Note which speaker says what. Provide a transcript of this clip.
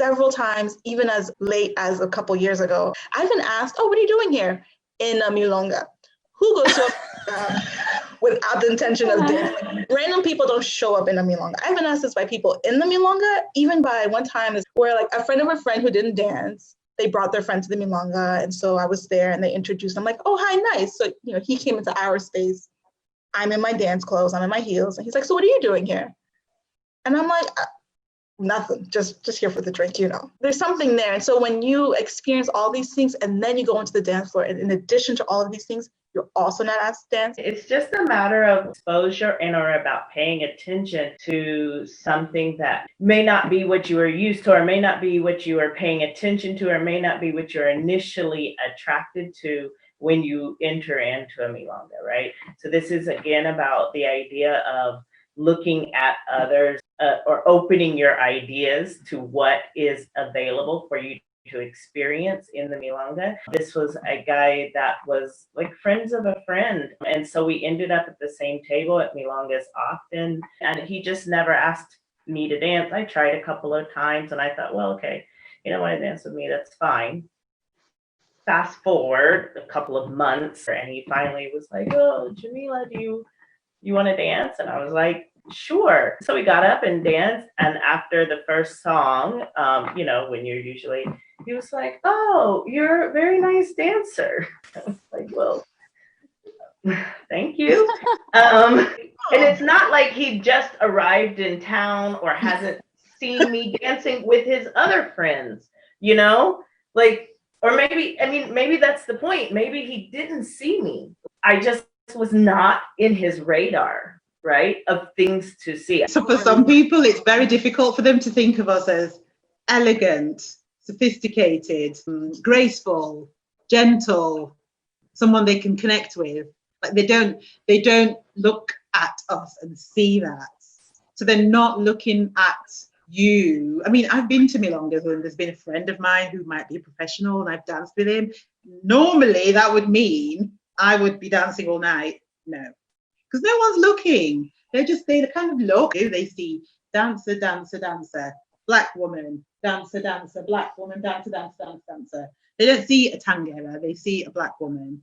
Speaker 1: several times, even as late as a couple years ago, I've been asked, oh, what are you doing here in a milonga? Who goes to a without the intention of dancing? Random people don't show up in a milonga. I've been asked this by people in the milonga, even by one time where like a friend of a friend who didn't dance, they brought their friend to the milonga. And so I was there and they introduced them like, oh, hi, nice. So, he came into our space. I'm in my dance clothes, I'm in my heels. And he's like, so what are you doing here? And I'm like, nothing, just here for the drink, There's something there. And so when you experience all these things and then you go onto the dance floor, and in addition to all of these things, you're also not asked to dance.
Speaker 2: It's just a matter of exposure or about paying attention to something that may not be what you were used to, or may not be what you are paying attention to, or may not be what you're initially attracted to when you enter into a milonga, right? So this is again about the idea of looking at others or opening your ideas to what is available for you to experience in the milonga. This was a guy that was like friends of a friend. And so we ended up at the same table at milongas often. And he just never asked me to dance. I tried a couple of times and I thought, well, okay, you don't want to dance with me, that's fine. Fast forward a couple of months and he finally was like, oh, Jamila, do you want to dance? And I was like, sure. So we got up and danced. And after the first song, when you're usually, he was like, oh, you're a very nice dancer. I was like, well, thank you. And it's not like he just arrived in town or hasn't seen me dancing with his other friends, or maybe that's the point. Maybe he didn't see me. I just was not in his radar, right, of things to see.
Speaker 3: So for some people, it's very difficult for them to think of us as elegant, sophisticated, graceful, gentle, someone they can connect with. Like they don't look at us and see that. So they're not looking at you. I mean, I've been to milongas and there's been a friend of mine who might be a professional and I've danced with him. Normally that would mean I would be dancing all night. No, because no one's looking. They kind of look. They see dancer, dancer, dancer, black woman, dancer, dancer, black woman, dancer, dancer, dancer, dancer. They don't see a tangera. They see a black woman.